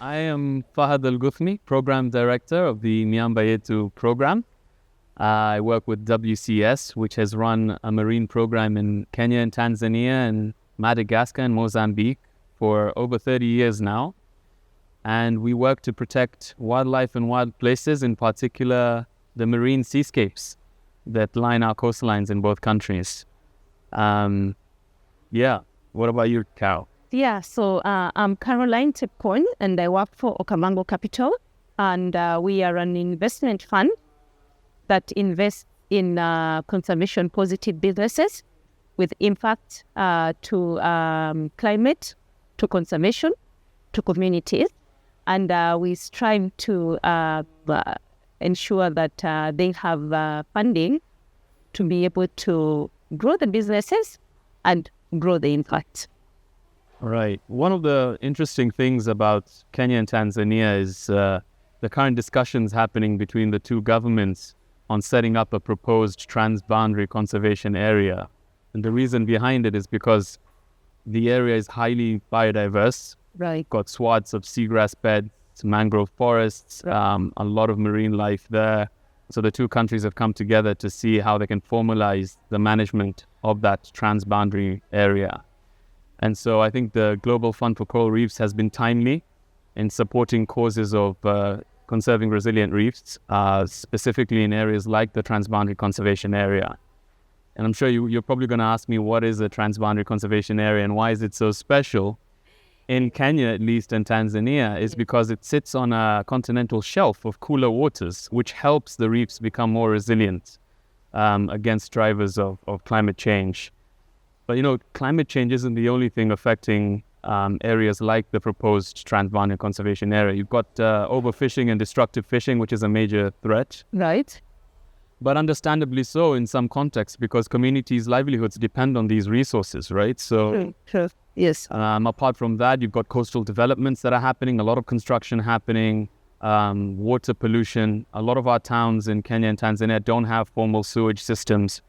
I am Fahd Al-Guthmy, Program Director of the Miamba Yetu program. I work with WCS, which has run a marine program in Kenya and Tanzania and Madagascar and Mozambique for over 30 years now. And we work to protect wildlife and wild places, in particular the marine seascapes that line our coastlines in both countries. What about you, Carol? So I'm Caroline Chepkwony, and I work for Okavango Capital, and we are an investment fund that invests in conservation positive businesses with impact to climate, to conservation, to communities, and we strive to ensure that they have funding to be able to grow the businesses and grow the impact. Right. One of the interesting things about Kenya and Tanzania is the current discussions happening between the two governments on setting up a proposed transboundary conservation area. And the reason behind it is because the area is highly biodiverse. Right. Got swaths of seagrass beds, mangrove forests, a lot of marine life there. So the two countries have come together to see how they can formalize the management of that transboundary area. And so I think the Global Fund for Coral Reefs has been timely in supporting causes of conserving resilient reefs, specifically in areas like the transboundary conservation area. And I'm sure you're probably going to ask me, what is a transboundary conservation area and why is it so special? In Kenya, at least, and Tanzania, is because it sits on a continental shelf of cooler waters, which helps the reefs become more resilient against drivers of climate change. But, climate change isn't the only thing affecting areas like the proposed transboundary conservation area. You've got overfishing and destructive fishing, which is a major threat. Right. But understandably so in some contexts, because communities' livelihoods depend on these resources, right? So, Sure. Yes. Apart from that, you've got coastal developments that are happening, a lot of construction happening, water pollution. A lot of our towns in Kenya and Tanzania don't have formal sewage systems.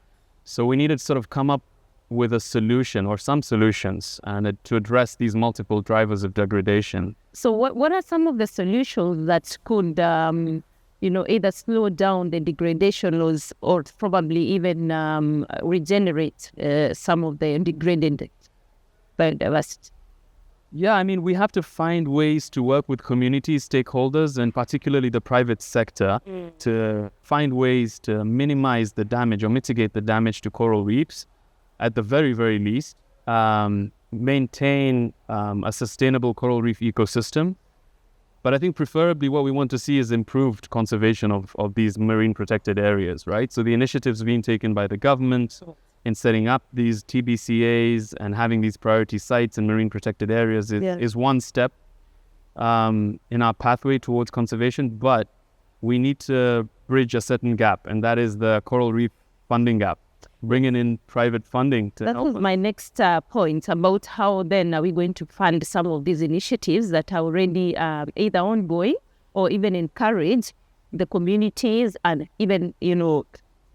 So we needed to sort of come up with a solution or some solutions and to address these multiple drivers of degradation. So what are some of the solutions that could, either slow down the degradation or probably even regenerate some of the degraded biodiversity? Yeah, we have to find ways to work with community stakeholders and particularly the private sector to find ways to minimize the damage or mitigate the damage to coral reefs. At the very, very least, maintain a sustainable coral reef ecosystem. But I think preferably what we want to see is improved conservation of these marine protected areas, right? So the initiatives being taken by the government in setting up these TBCAs and having these priority sites in marine protected areas is one step in our pathway towards conservation. But we need to bridge a certain gap, and that is the coral reef funding gap. Bringing in private funding to help. That was my next point about how then are we going to fund some of these initiatives that are already either ongoing or even encourage the communities and even,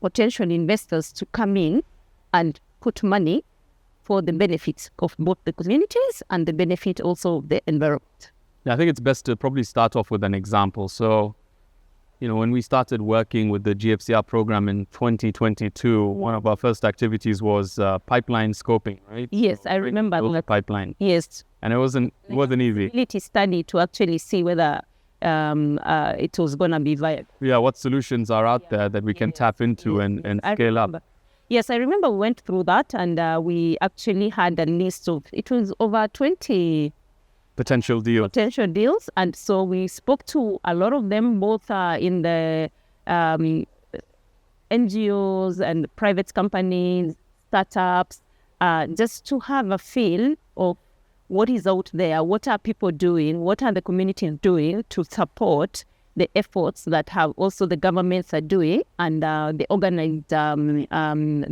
potential investors to come in and put money for the benefits of both the communities and the benefit also of the environment. Yeah, I think it's best to probably start off with an example. So, when we started working with the GFCR program in 2022, one of our first activities was pipeline scoping, right? Yes, I remember that. Pipeline. Yes. And it wasn't easy. Feasibility study to actually see whether it was going to be viable. Yeah, what solutions are out there that we can tap into and scale up? Yes, I remember we went through that and we actually had a list of, it was over 20 potential deals. And so we spoke to a lot of them, both in the NGOs and private companies, startups, just to have a feel of what is out there, what are people doing, what are the communities doing to support the efforts that have also the governments are doing and the organized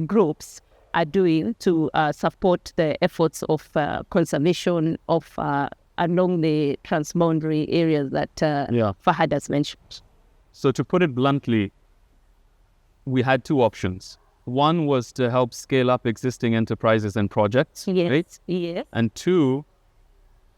groups are doing to support the efforts of conservation of along the transboundary areas that Fahd has mentioned. So to put it bluntly, we had two options. One was to help scale up existing enterprises and projects, Yes, right? yes. And two,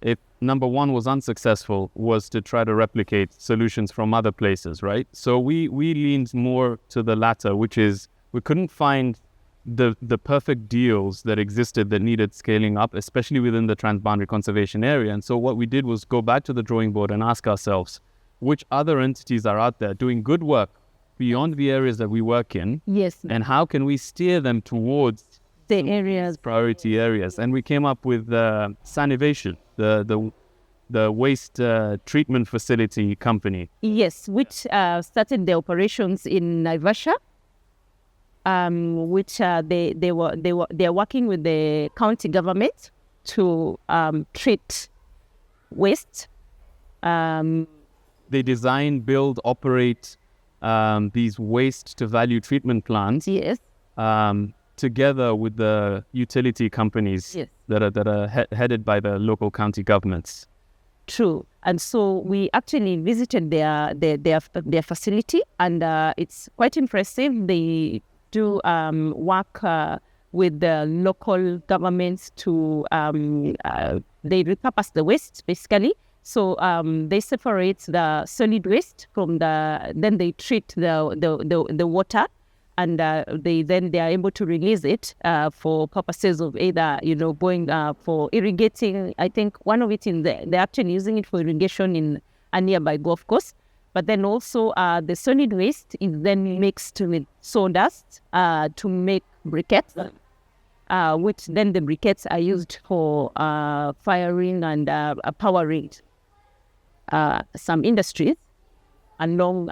if number one was unsuccessful was to try to replicate solutions from other places, right? So we leaned more to the latter, which is we couldn't find the perfect deals that existed that needed scaling up, especially within the transboundary conservation area. And so what we did was go back to the drawing board and ask ourselves, which other entities are out there doing good work beyond the areas that we work in? Yes. And how can we steer them towards the areas, priority areas? And we came up with Sanivation, the waste treatment facility company. Yes, which started the operations in Naivasha, which they are working with the county government to treat waste. They design, build, operate these waste-to-value treatment plants. Yes. Together with the utility companies. Yes. that are headed by the local county governments. True. And so we actually visited their facility, and it's quite impressive. They do work with the local governments to they repurpose the waste basically. So they separate the solid waste from then they treat the water, and they are able to release it for purposes of either going for irrigating. I think one of it they're actually using it for irrigation in a nearby golf course. But then also the solid waste is then mixed with sawdust to make briquettes, which then the briquettes are used for firing and powering some industries along,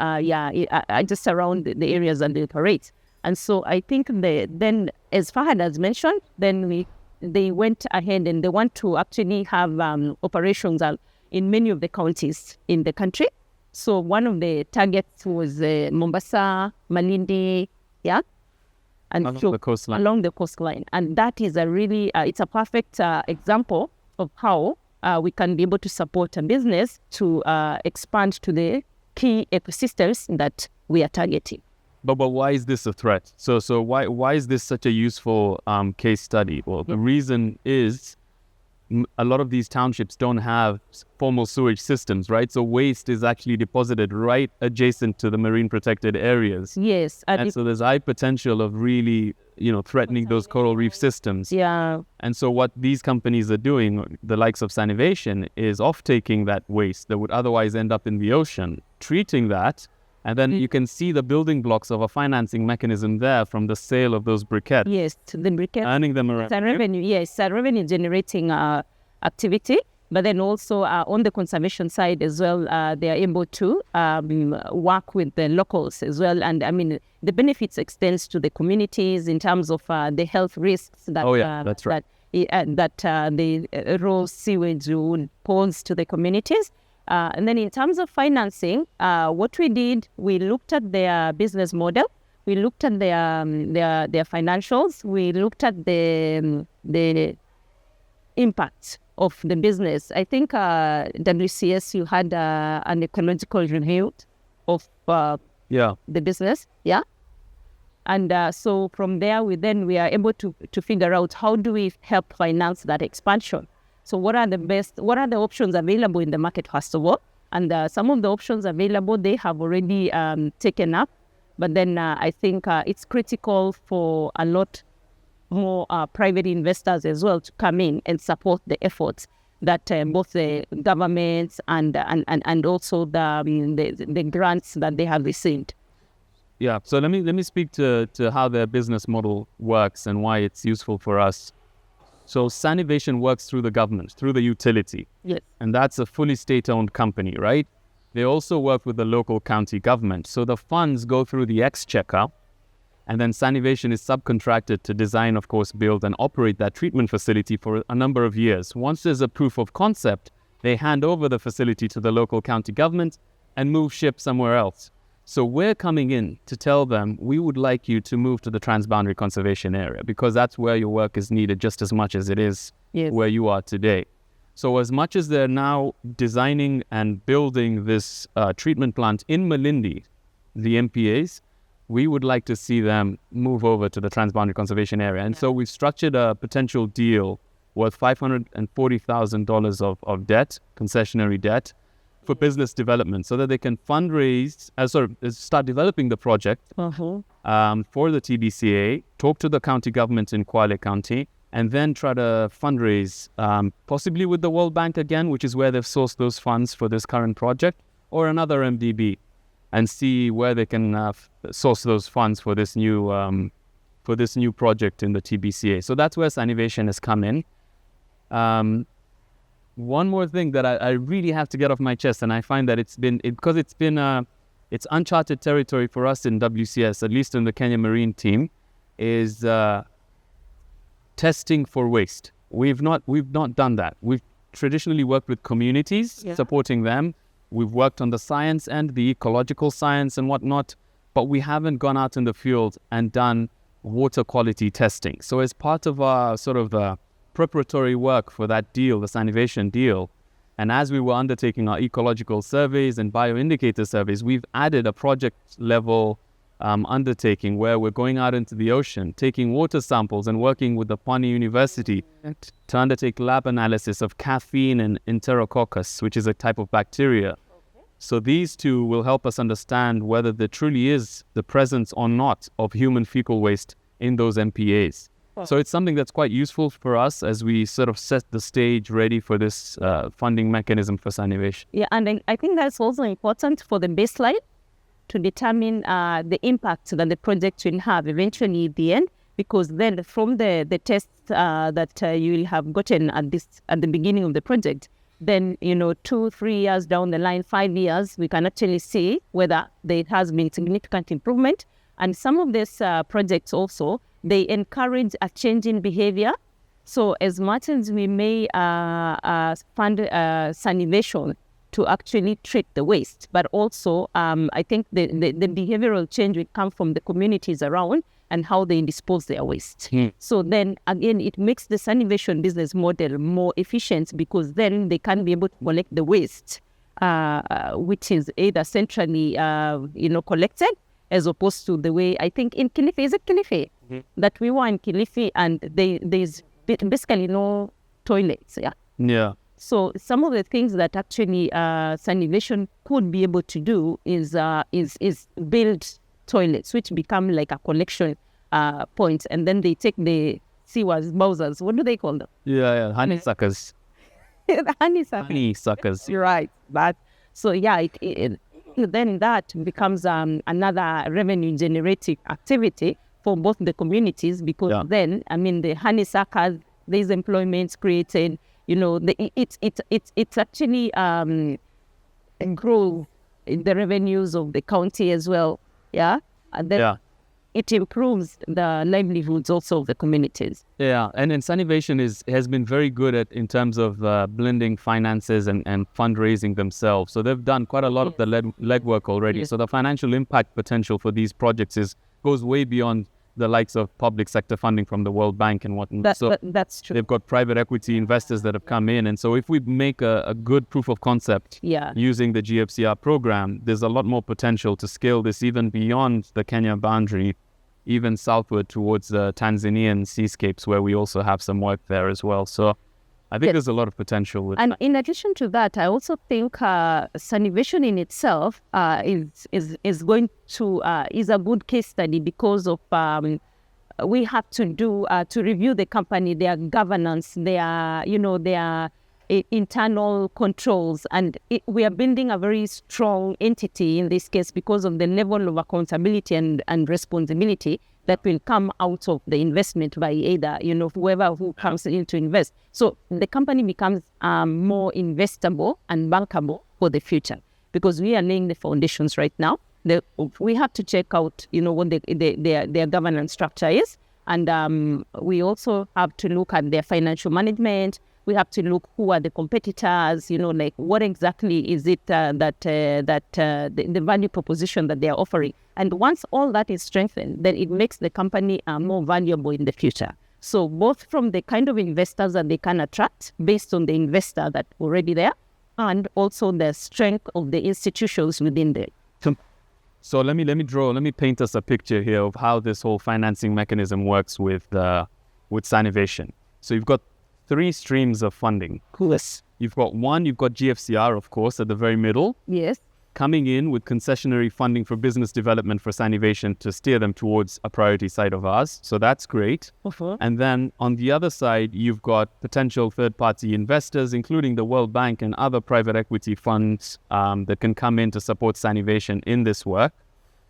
just around the areas that they operate. And so I think then, as Fahd has mentioned, then they went ahead and they want to actually have operations in many of the counties in the country. So one of the targets was Mombasa, Malindi, and along the coastline. Along the coastline. And that is it's a perfect example of how we can be able to support a business to expand to the key ecosystems that we are targeting. But why is this a threat? So why is this such a useful case study? Well, the reason is a lot of these townships don't have formal sewage systems, right? So waste is actually deposited right adjacent to the marine protected areas. Yes. And so there's high potential of really, threatening those coral reef systems. Yeah. And so what these companies are doing, the likes of Sanivation, is off-taking that waste that would otherwise end up in the ocean, treating that, and then you can see the building blocks of a financing mechanism there from the sale of those briquettes. Yes, the briquettes. Earning them around. It's a revenue, yes, it's a revenue generating activity. But then also on the conservation side as well, they are able to work with the locals as well. And I mean, the benefits extends to the communities in terms of the health risks that that's right. that the raw sewage would pose to the communities. And then in terms of financing, what we did, we looked at their business model, we looked at their financials, we looked at the impact of the business. I think WCS, you had an ecological review of the business, and so from there we are able to figure out how do we help finance that expansion. So what are the options available in the market, first of all? And some of the options available, they have already taken up. But then I think it's critical for a lot more private investors as well to come in and support the efforts that both the governments and also the grants that they have received. Yeah, so let me speak to how their business model works and why it's useful for us. So Sanivation works through the government, through the utility. Yes. And that's a fully state-owned company, right? They also work with the local county government. So the funds go through the exchequer, and then Sanivation is subcontracted to design, of course, build and operate that treatment facility for a number of years. Once there's a proof of concept, they hand over the facility to the local county government and move ship somewhere else. So we're coming in to tell them, we would like you to move to the transboundary conservation area because that's where your work is needed just as much as it is where you are today. So as much as they're now designing and building this treatment plant in Malindi, the MPAs, we would like to see them move over to the transboundary conservation area. And so we've structured a potential deal worth $540,000 of debt, concessionary debt, for business development, so that they can fundraise, start developing the project for the TBCA, talk to the county government in Kwale County, and then try to fundraise, possibly with the World Bank again, which is where they've sourced those funds for this current project, or another MDB, and see where they can source those funds for this new project in the TBCA. So that's where Sanivation has come in. One more thing that I really have to get off my chest, and I find that it's uncharted territory for us in WCS, at least in the Kenya Marine team, is testing for waste. We've not done that. We've traditionally worked with communities, supporting them. We've worked on the science and the ecological science and whatnot, but we haven't gone out in the field and done water quality testing. So as part of our sort of preparatory work for that deal, the Sanivation deal, and as we were undertaking our ecological surveys and bioindicator surveys, we've added a project level undertaking where we're going out into the ocean, taking water samples and working with the Pwani University to undertake lab analysis of caffeine and Enterococcus, which is a type of bacteria. So these two will help us understand whether there truly is the presence or not of human fecal waste in those MPAs. So it's something that's quite useful for us as we sort of set the stage ready for this funding mechanism for Sanivation. Yeah, and I think that's also important for the baseline to determine the impact that the project will have eventually at the end, because then from the tests that you will have gotten at the beginning of the project, then 2-3 years down the line, 5 years, we can actually see whether there has been significant improvement. And some of these projects also, they encourage a change in behavior. So as much as we may fund Sanivation to actually treat the waste, but also I think the behavioral change will come from the communities around and how they dispose their waste. So then again, it makes the Sanivation business model more efficient, because then they can be able to collect the waste, which is either centrally collected, as opposed to the way I think in Kilifi, is it Kilifi? That we were in Kilifi and there's basically no toilets. Yeah. So some of the things that actually Sanivation could be able to do is build toilets, which become like a collection point, and then they take the seawers, Bowsers, what do they call them? Yeah, honeysuckers. Honeysuckers. You're right. But so then that becomes another revenue generating activity for both the communities, because then the honeysuckers, there's employment created. It's actually grow the revenues of the county as well. Yeah, and then it improves the livelihoods also of the communities. Yeah, and Sanivation has been very good in terms of blending finances and fundraising themselves. So they've done quite a lot of the legwork already. So the financial impact potential for these projects goes way beyond the likes of public sector funding from the World Bank and whatnot. That's true. They've got private equity investors that have come in. And so if we make a good proof of concept using the GFCR program, there's a lot more potential to scale this even beyond the Kenya boundary, even southward towards the Tanzanian seascapes, where we also have some work there as well. So I think there's a lot of potential with and that. In addition to that, I also think Sanivation in itself is going to is a good case study, because of we have to do to review the company, their governance, their internal controls, and we are building a very strong entity in this case because of the level of accountability and responsibility that will come out of the investment by either, whoever who comes in to invest. So the company becomes more investable and bankable for the future, because we are laying the foundations right now. We have to check out, what their governance structure is. And we also have to look at their financial management. We have to look who are the competitors, what exactly is it that the value proposition that they are offering. And once all that is strengthened, then it makes the company more valuable in the future. So both from the kind of investors that they can attract based on the investor that's already there, and also the strength of the institutions within there. So let me paint us a picture here of how this whole financing mechanism works with Sanivation. So you've got three streams of funding. Cool. You've got GFCR, of course, at the very middle, Yes. coming in with concessionary funding for business development for Sanivation to steer them towards a priority site of ours. So that's great. Uh-huh. And then on the other side, you've got potential third-party investors, including the World Bank and other private equity funds that can come in to support Sanivation in this work.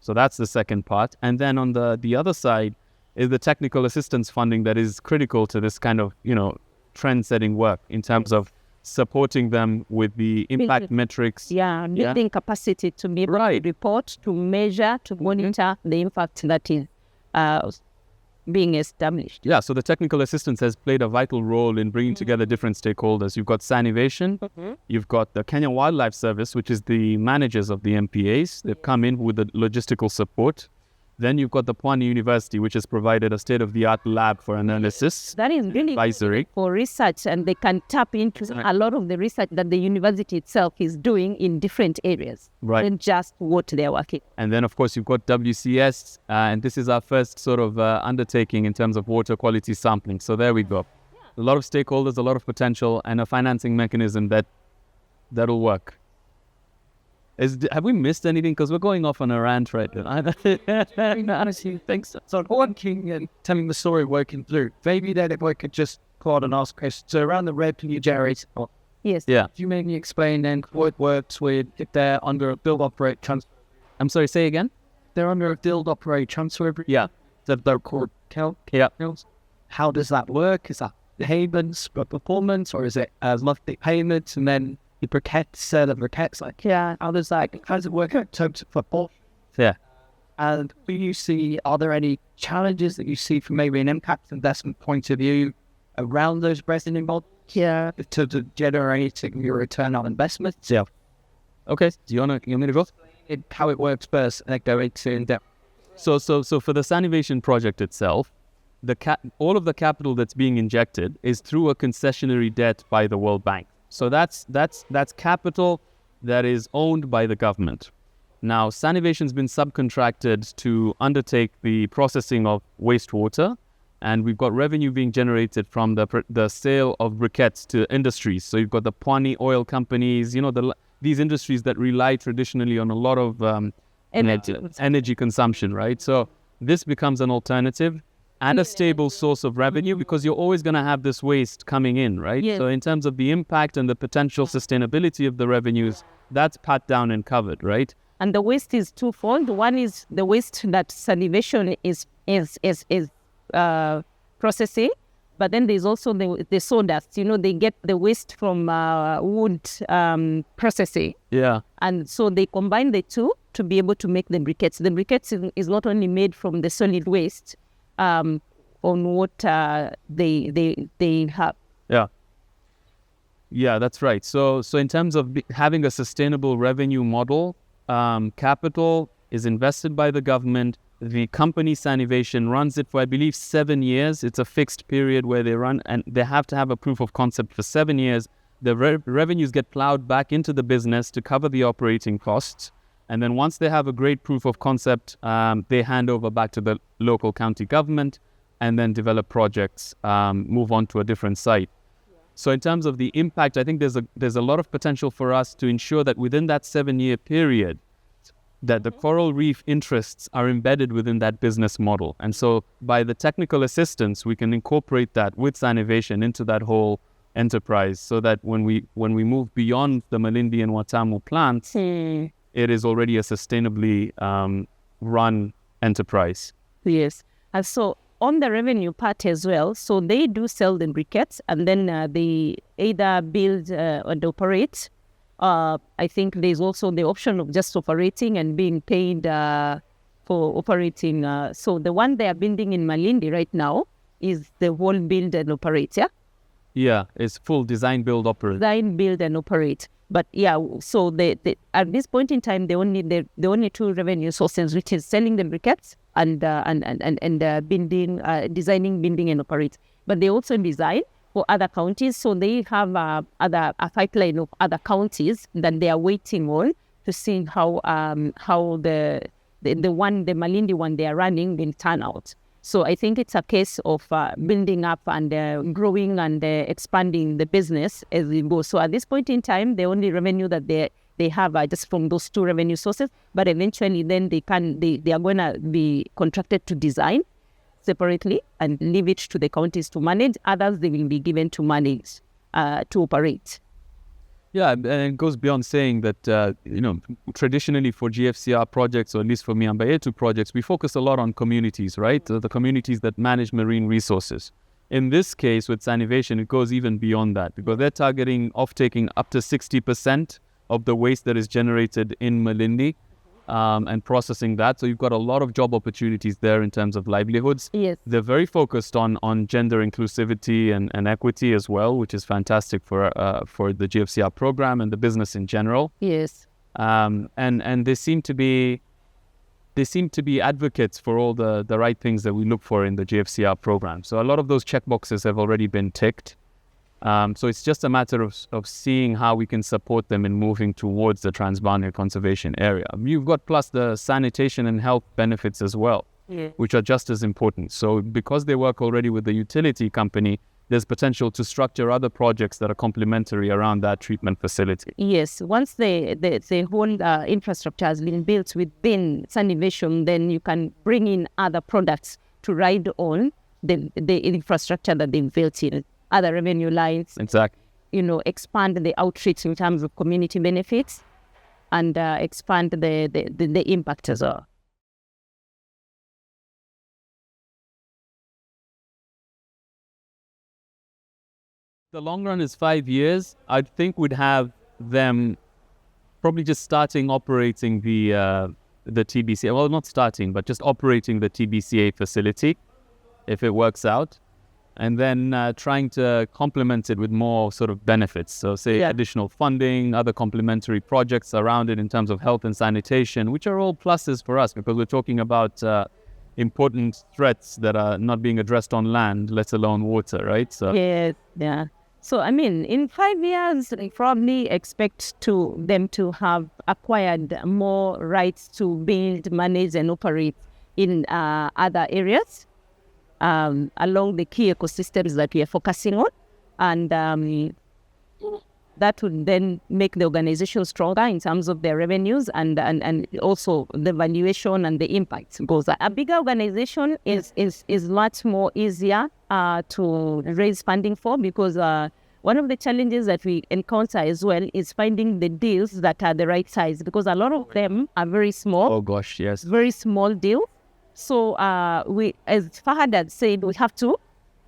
So that's the second part. And then on the other side is the technical assistance funding that is critical to this kind of, trend-setting work in terms of supporting them with the impact metrics. Yeah, building capacity to be able to report, to measure, to monitor the impact that is being established. Yeah, so the technical assistance has played a vital role in bringing together different stakeholders. You've got Sanivation, you've got the Kenya Wildlife Service, which is the managers of the MPAs. They've come in with the logistical support. Then you've got the Pwani University, which has provided a state-of-the-art lab for analysis. That is really advisory good for research, and they can tap into a lot of the research that the university itself is doing in different areas, and just what they're working. And then, of course, you've got WCS, and this is our first sort of undertaking in terms of water quality sampling. So there we go. A lot of stakeholders, a lot of potential, and a financing mechanism that'll work. Have we missed anything? Because we're going off on a rant right now. Honestly, thanks. So working and telling the story, working through. Maybe then if I could just go on and ask questions. So around the revenue generated. Yes. Yeah. Could you maybe explain then what it works with if they're under a build, operate, transfer? I'm sorry, say again? They're under a build, operate, transfer. Yeah. Their core account. Yeah. How does that work? Is that payments for performance, or is it monthly payments and then the briquettes, the briquettes, how does it work in terms of football? Yeah. And are there any challenges that you see from maybe an impact investment point of view around those revenue models? Yeah. In terms of generating your return on investment? Yeah. Okay. Do you want me to go? How it works first and then go into in depth. So for the Sanivation project itself, all of the capital that's being injected is through a concessionary debt by the World Bank. So that's capital that is owned by the government. Now, Sanivation's been subcontracted to undertake the processing of wastewater, and we've got revenue being generated from the sale of briquettes to industries. So you've got the Pwani oil companies, these industries that rely traditionally on a lot of energy consumption, right? So this becomes an alternative and a stable source of revenue, because you're always going to have this waste coming in, right? Yes. So in terms of the impact and the potential sustainability of the revenues, that's pat down and covered, right? And the waste is twofold. One is the waste that Sanivation is processing, but then there's also the sawdust. They get the waste from wood processing. Yeah. And so they combine the two to be able to make the briquettes. The briquettes is not only made from the solid waste, on what they have. Yeah, that's right. So in terms of having a sustainable revenue model, capital is invested by the government. The company Sanivation runs it for, I believe, 7 years. It's a fixed period where they run, and they have to have a proof of concept for 7 years. The revenues get plowed back into the business to cover the operating costs. And then once they have a great proof of concept, they hand over back to the local county government and then develop projects, move on to a different site. Yeah. So in terms of the impact, I think there's a lot of potential for us to ensure that within that 7-year period, that the coral reef interests are embedded within that business model. And so by the technical assistance, we can incorporate that with Sanivation into that whole enterprise, so that when we move beyond the Malindi and Watamu plants, it is already a sustainably run enterprise. Yes. And so on the revenue part as well, so they do sell the briquettes, and then they either build and operate. I think there's also the option of just operating and being paid for operating. So the one they are building in Malindi right now is the whole build and operate, yeah? Yeah, it's full design, build, operate. Design, build, and operate. But yeah, so they at this point in time, the only two revenue sources, which is selling the briquettes and building, designing, building, and operate. But they also design for other counties, so they have a pipeline of other counties that they are waiting on to see how the Malindi one they are running will turn out. So I think it's a case of building up and growing and expanding the business as we go. So at this point in time, the only revenue that they have are just from those two revenue sources. But eventually, then they are going to be contracted to design separately and leave it to the counties to manage. Others they will be given to manage to operate. Yeah, and it goes beyond saying that, traditionally for GFCR projects, or at least for Miambayetu projects, we focus a lot on communities, right? The communities that manage marine resources. In this case, with Sanivation, it goes even beyond that because they're targeting off-taking up to 60% of the waste that is generated in Malindi and processing that. So you've got a lot of job opportunities there in terms of livelihoods. Yes. They're very focused on gender inclusivity and equity as well, which is fantastic for the GFCR program and the business in general. Yes. And they seem to be advocates for all the right things that we look for in the GFCR program. So a lot of those checkboxes have already been ticked. So it's just a matter of seeing how we can support them in moving towards the transboundary conservation area. You've got plus the sanitation and health benefits as well, which are just as important. So because they work already with the utility company, there's potential to structure other projects that are complementary around that treatment facility. Yes, once the whole infrastructure has been built within Sanivation, then you can bring in other products to ride on the infrastructure that they've built in. Other revenue lines. Exactly. Expand the outreach in terms of community benefits and expand the impact as well. The long run is 5 years. I think we'd have them probably just starting operating the TBCA. Well, not starting, but just operating the TBCA facility, if it works out. And then trying to complement it with more sort of benefits. So say additional funding, other complementary projects around it in terms of health and sanitation, which are all pluses for us because we're talking about important threats that are not being addressed on land, let alone water, right? So yeah. So, in 5 years, I probably expect them to have acquired more rights to build, manage, and operate in other areas. Along the key ecosystems that we are focusing on, and that would then make the organization stronger in terms of their revenues and also the valuation and the impact goes. A bigger organization is much more easier to raise funding for because one of the challenges that we encounter as well is finding the deals that are the right size because a lot of them are very small. Oh gosh, yes. Very small deals. So we, as Fahd had said, we have to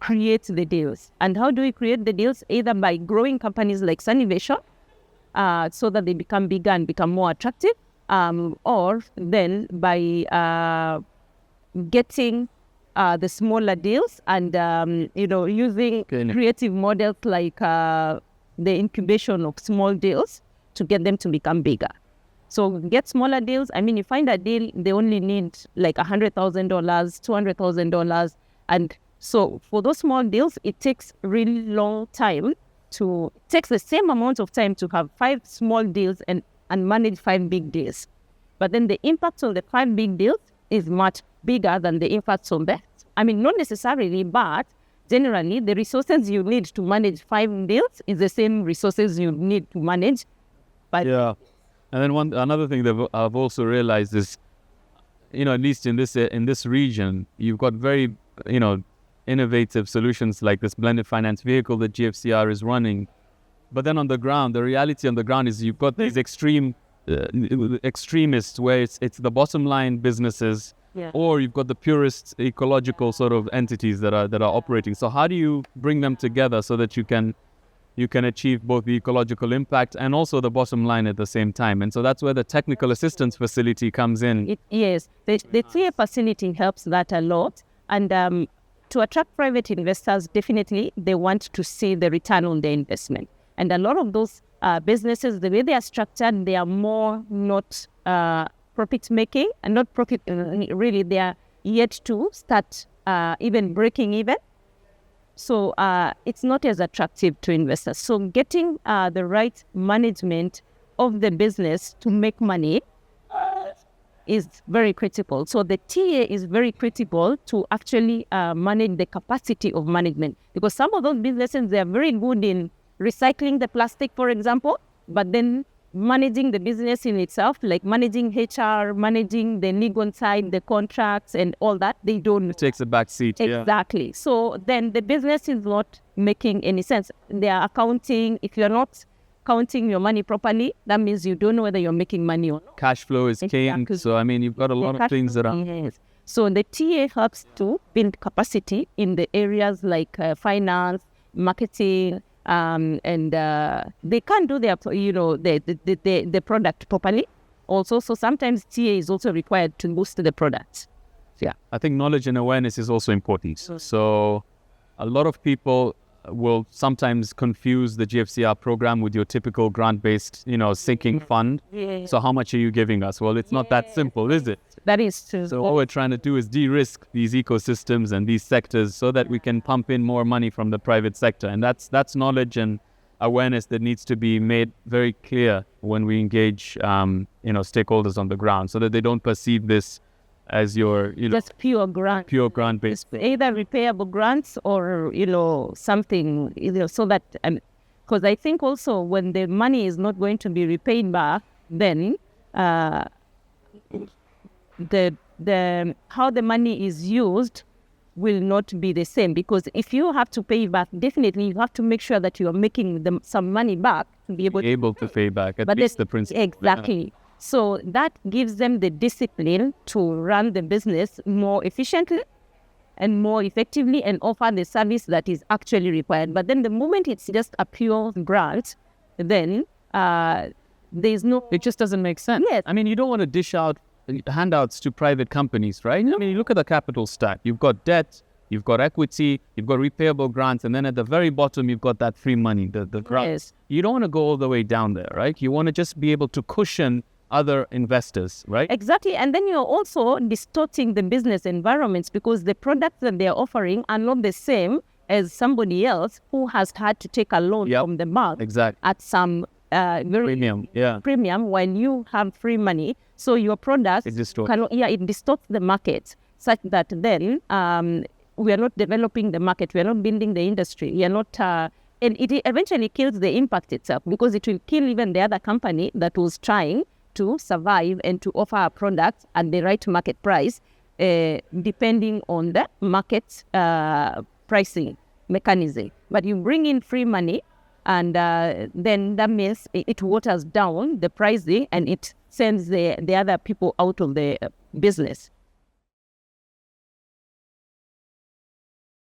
create the deals. And how do we create the deals? Either by growing companies like Sanivation so that they become bigger and become more attractive, or then by getting the smaller deals and, using creative models like the incubation of small deals to get them to become bigger. So get smaller deals. You find a deal, they only need like $100,000, $200,000. And so for those small deals, it takes really long time takes the same amount of time to have 5 small deals and manage 5 big deals. But then the impact on the 5 big deals is much bigger than the impact on that. Not necessarily, but generally the resources you need to manage 5 deals is the same resources you need to manage. But yeah. And then another thing that I've also realized is, at least in this region, you've got very, innovative solutions like this blended finance vehicle that GFCR is running. But then on the ground, the reality on the ground is you've got these extremists where it's the bottom line businesses, or you've got the purist ecological sort of entities that are operating. So how do you bring them together so that you can achieve both the ecological impact and also the bottom line at the same time? And so that's where the technical assistance facility comes in. Yes, the TIA facility helps that a lot. And to attract private investors, definitely they want to see the return on their investment. And a lot of those businesses, the way they are structured, they are more not profit making and not profit. Really, they are yet to start even breaking even. So it's not as attractive to investors. So getting the right management of the business to make money is very critical. So the TA is very critical to actually manage the capacity of management, because some of those businesses, they are very good in recycling the plastic, for example, but then managing the business in itself, like managing HR, managing the legal side, the contracts and all that, they don't. It takes a back seat. Exactly. So then the business is not making any sense. They are accounting. If you're not counting your money properly, that means you don't know whether you're making money or not. Cash flow is king. So, I mean, you've got a lot of things around. Yes. So the TA helps to build capacity in the areas like finance, marketing, and they can't do their, the product properly also. So sometimes TA is also required to boost the product. Yeah. I think knowledge and awareness is also important. So a lot of people will sometimes confuse the GFCR program with your typical grant-based, sinking fund. Yeah. So how much are you giving us? Well, it's not that simple, is it? That is true. So what we're trying to do is de-risk these ecosystems and these sectors so that we can pump in more money from the private sector. And that's knowledge and awareness that needs to be made very clear when we engage, stakeholders on the ground, so that they don't perceive this as your, just pure grant-based. Either repayable grants or, something, so that, because I think also when the money is not going to be repaid back, then the how the money is used will not be the same, because if you have to pay back, definitely you have to make sure that you are making them some money back to be able to pay back at least the principal. Exactly. Yeah. So that gives them the discipline to run the business more efficiently and more effectively and offer the service that is actually required. But then the moment it's just a pure grant, then there's no... It just doesn't make sense. Yes. I mean, you don't want to dish out handouts to private companies, right? I mean, you look at the capital stack. You've got debt, you've got equity, you've got repayable grants, and then at the very bottom, you've got that free money, the grants. Yes. You don't want to go all the way down there, right? You want to just be able to cushion other investors, right? Exactly. And then you're also distorting the business environments, because the products that they're offering are not the same as somebody else who has had to take a loan from the bank at some very premium when you have free money. So your products, it distorts the market such that then we are not developing the market, we are not building the industry, we are not... and it eventually kills the impact itself, because it will kill even the other company that was trying to survive and to offer a product at the right market price, depending on the market pricing mechanism. But you bring in free money, and then that means it waters down the pricing and it sends the other people out of the business.